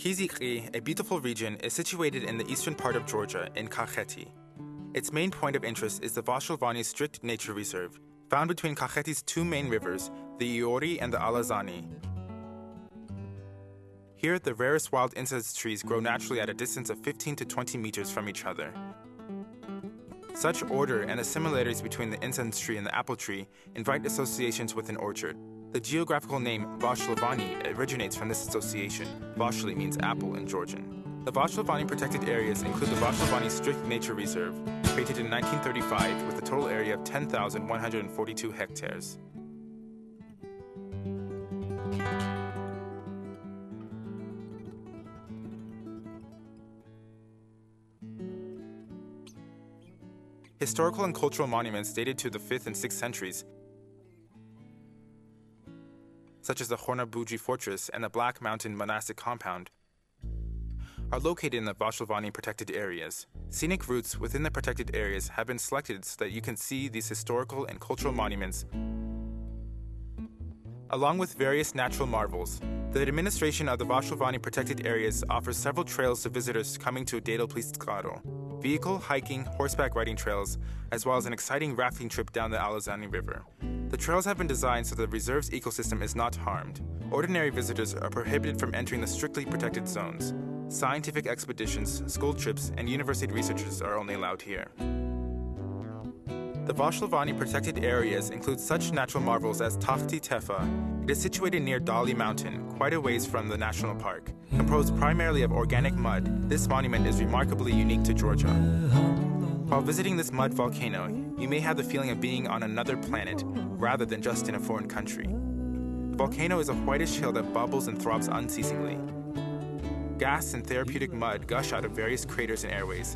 Kizikri, a beautiful region, is situated in the eastern part of Georgia in Kakheti. Its main point of interest is the Vashlovani Strict Nature Reserve, found between Kakheti's two main rivers, the Iori and the Alazani. Here, the rarest wild incense trees grow naturally at a distance of 15 to 20 meters from each other. Such order and the similarities between the incense tree and the apple tree invite associations with an orchard. The geographical name Vashlovani originates from this association. Vashli means apple in Georgian. The Vashlovani protected areas include the Vashlovani Strict Nature Reserve, created in 1935 with a total area of 10,142 hectares. Historical and cultural monuments dated to the 5th and 6th centuries, such as the Hornabuji Fortress and the Black Mountain Monastic Compound, are located in the Vashlovani protected areas. Scenic routes within the protected areas have been selected so that you can see these historical and cultural monuments, along with various natural marvels. The administration of the Vashlovani protected areas offers several trails to visitors coming to Dedoplistkaro, vehicle, hiking, horseback riding trails, as well as an exciting rafting trip down the Alazani River. The trails have been designed so the reserve's ecosystem is not harmed. Ordinary visitors are prohibited from entering the strictly protected zones. Scientific expeditions, school trips, and university researchers are only allowed here. The Vashlovani protected areas include such natural marvels as Takhti Tefa. It is situated near Dali Mountain, quite a ways from the national park. Composed primarily of organic mud, this monument is remarkably unique to Georgia. While visiting this mud volcano, you may have the feeling of being on another planet, rather than just in a foreign country. The volcano is a whitish hill that bubbles and throbs unceasingly. Gas and therapeutic mud gush out of various craters and airways.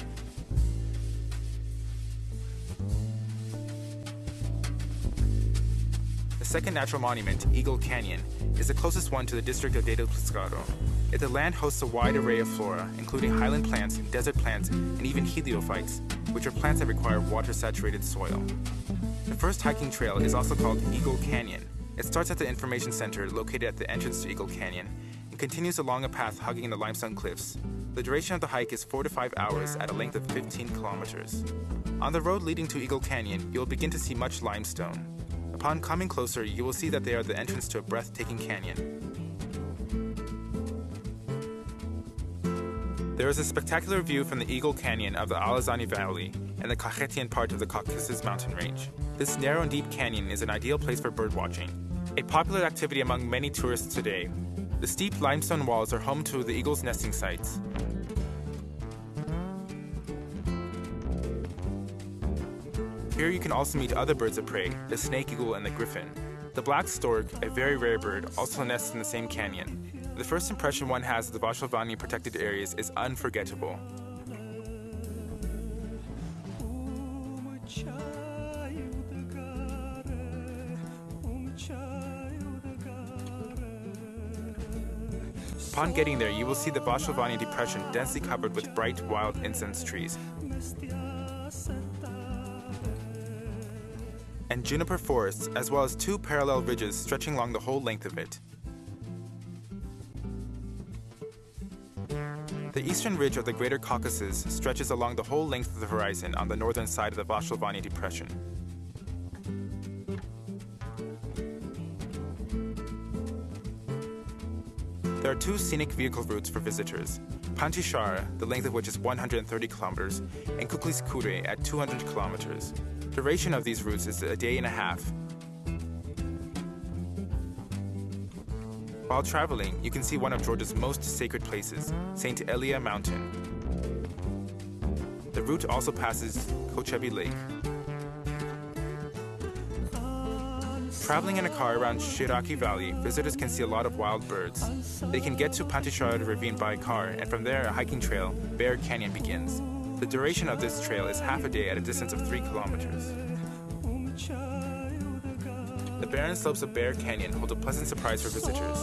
The second natural monument, Eagle Canyon, is the closest one to the district of Dedoplistkaro. The land hosts a wide array of flora, including highland plants, desert plants, and even heliophytes, which are plants that require water-saturated soil. The first hiking trail is also called Eagle Canyon. It starts at the information center located at the entrance to Eagle Canyon and continues along a path hugging the limestone cliffs. The duration of the hike is 4 to 5 hours at a length of 15 kilometers. On the road leading to Eagle Canyon, you'll begin to see much limestone. Upon coming closer, you will see that they are the entrance to a breathtaking canyon. There is a spectacular view from the Eagle Canyon of the Alazani Valley and the Kakhetian part of the Caucasus mountain range. This narrow and deep canyon is an ideal place for birdwatching, a popular activity among many tourists today. The steep limestone walls are home to the eagle's nesting sites. Here you can also meet other birds of prey, the snake eagle and the griffin. The black stork, a very rare bird, also nests in the same canyon. The first impression one has of the Vashlovani protected areas is unforgettable. Upon getting there, you will see the Vashlovani depression densely covered with bright wild incense trees and juniper forests, as well as two parallel ridges stretching along the whole length of it. The eastern ridge of the Greater Caucasus stretches along the whole length of the horizon on the northern side of the Vashlovani depression. There are two scenic vehicle routes for visitors, Pantishara, the length of which is 130 kilometers, and Kukliskure at 200 kilometers. Duration of these routes is a day and a half. While traveling, you can see one of Georgia's most sacred places, St. Elia Mountain. The route also passes Kochevi Lake. Traveling in a car around Shiraki Valley, visitors can see a lot of wild birds. They can get to Pantishara Ravine by car, and from there a hiking trail, Bear Canyon, begins. The duration of this trail is half a day at a distance of 3 kilometers. The barren slopes of Bear Canyon hold a pleasant surprise for visitors,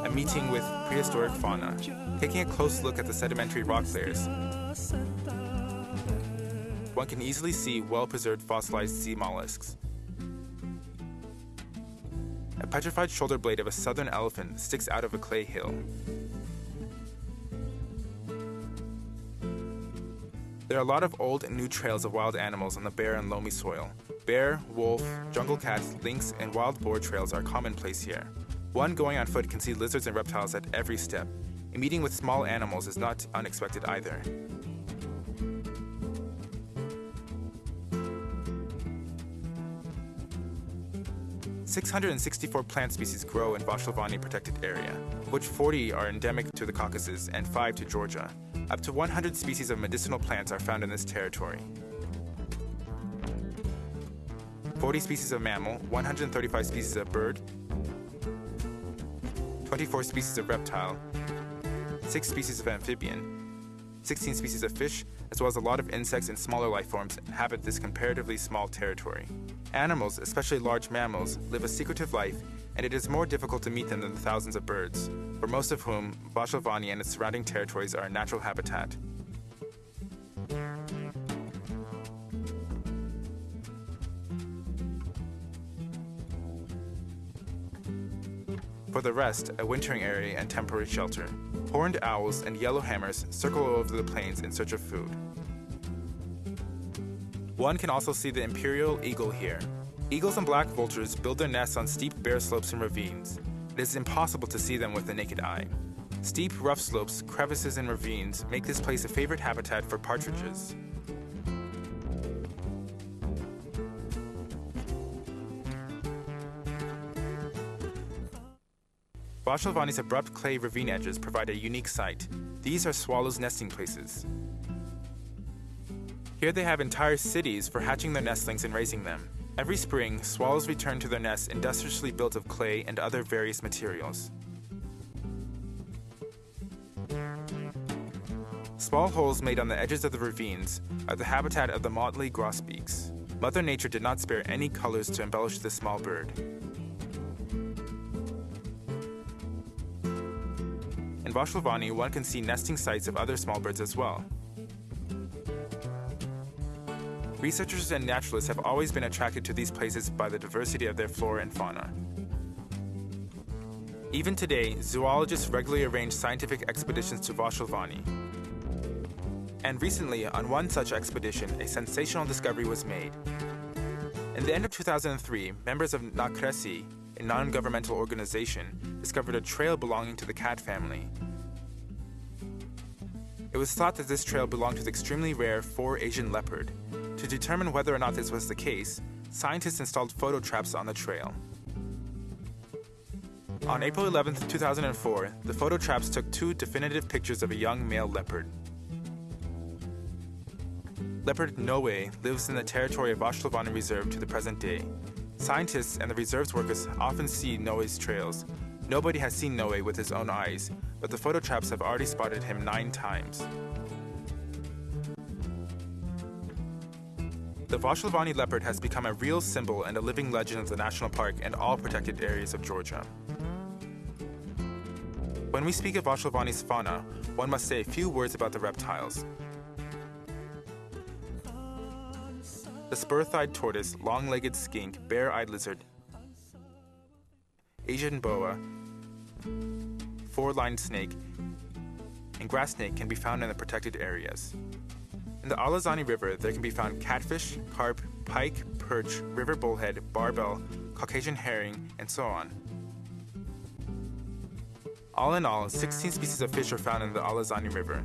a meeting with prehistoric fauna, taking a close look at the sedimentary rock layers. One can easily see well-preserved fossilized sea mollusks. A petrified shoulder blade of a southern elephant sticks out of a clay hill. There are a lot of old and new trails of wild animals on the bare and loamy soil. Bear, wolf, jungle cats, lynx, and wild boar trails are commonplace here. One going on foot can see lizards and reptiles at every step. A meeting with small animals is not unexpected either. "664 plant species grow in Vashlovani protected area, of which 40 are endemic to the Caucasus and 5 to Georgia. Up to 100 species of medicinal plants are found in this territory. 40 species of mammal, 135 species of bird, 24 species of reptile, 6 species of amphibian, 16 species of fish, as well as a lot of insects and smaller life forms inhabit this comparatively small territory. Animals, especially large mammals, live a secretive life, and it is more difficult to meet them than the thousands of birds, for most of whom Vashlovani and its surrounding territories are a natural habitat. For the rest, a wintering area and temporary shelter. Horned owls and yellowhammers circle over the plains in search of food. One can also see the imperial eagle here. Eagles and black vultures build their nests on steep bare slopes and ravines. It is impossible to see them with the naked eye. Steep, rough slopes, crevices, and ravines make this place a favorite habitat for partridges. Vashlovani's abrupt clay ravine edges provide a unique sight. These are swallows' nesting places. Here they have entire cities for hatching their nestlings and raising them. Every spring, swallows return to their nests industriously built of clay and other various materials. Small holes made on the edges of the ravines are the habitat of the motley grosbeaks. Mother Nature did not spare any colors to embellish this small bird. In Vashlovani, one can see nesting sites of other small birds as well. Researchers and naturalists have always been attracted to these places by the diversity of their flora and fauna. Even today, zoologists regularly arrange scientific expeditions to Vashlovani. And recently, on one such expedition, a sensational discovery was made. In the end of 2003, members of Nakresi, a non-governmental organization, discovered a trail belonging to the cat family. It was thought that this trail belonged to the extremely rare 4 Asian leopard. To determine whether or not this was the case, scientists installed photo traps on the trail. On April 11, 2004, the photo traps took 2 definitive pictures of a young male leopard. Leopard Noe lives in the territory of Vashlovani Reserve to the present day. Scientists and the reserve's workers often see Noe's trails. Nobody has seen Noe with his own eyes, but the photo traps have already spotted him 9 times. The Vashlovani leopard has become a real symbol and a living legend of the national park and all protected areas of Georgia. When we speak of Vashlovani's fauna, one must say a few words about the reptiles. The spur-thighed tortoise, long-legged skink, bare-eyed lizard, Asian boa, 4-lined snake, and grass snake can be found in the protected areas. In the Alazani River, there can be found catfish, carp, pike, perch, river bullhead, barbel, Caucasian herring, and so on. All in all, 16 species of fish are found in the Alazani River.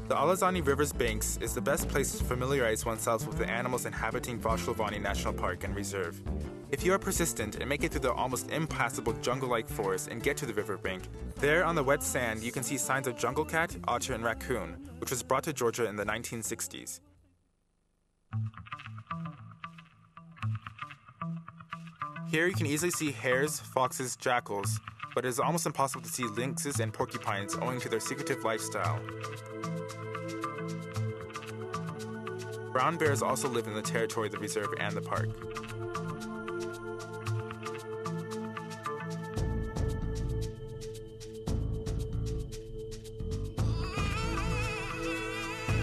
The Alazani River's banks is the best place to familiarize oneself with the animals inhabiting Vashlovani National Park and Reserve. If you are persistent and make it through the almost impassable jungle-like forest and get to the riverbank, there on the wet sand you can see signs of jungle cat, otter, and raccoon, which was brought to Georgia in the 1960s. Here you can easily see hares, foxes, jackals, but it is almost impossible to see lynxes and porcupines owing to their secretive lifestyle. Brown bears also live in the territory of the reserve and the park.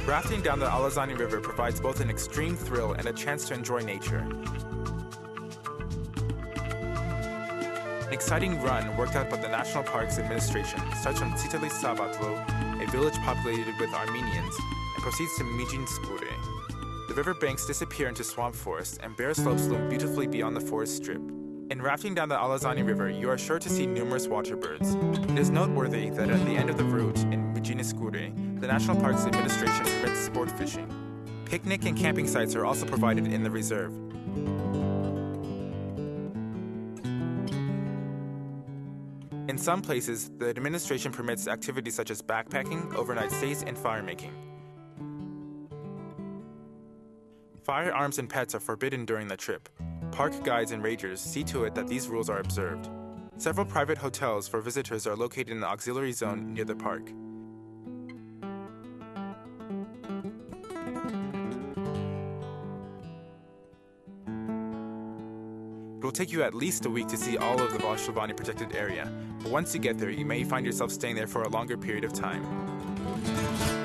Rafting down the Alazani River provides both an extreme thrill and a chance to enjoy nature. An exciting run worked out by the National Parks Administration starts from Tsitali Sabatlo, a village populated with Armenians, and proceeds to Mijin Skure. The river banks disappear into swamp forest, and bare slopes loom beautifully beyond the forest strip. In rafting down the Alazani River, you are sure to see numerous water birds. It is noteworthy that at the end of the route, in Mijin Skure, the National Parks Administration permits sport fishing. Picnic and camping sites are also provided in the reserve. In some places, the administration permits activities such as backpacking, overnight stays, and fire making. Firearms and pets are forbidden during the trip. Park guides and rangers see to it that these rules are observed. Several private hotels for visitors are located in the auxiliary zone near the park. It will take you at least a week to see all of the Vashlovani protected area, but once you get there, you may find yourself staying there for a longer period of time.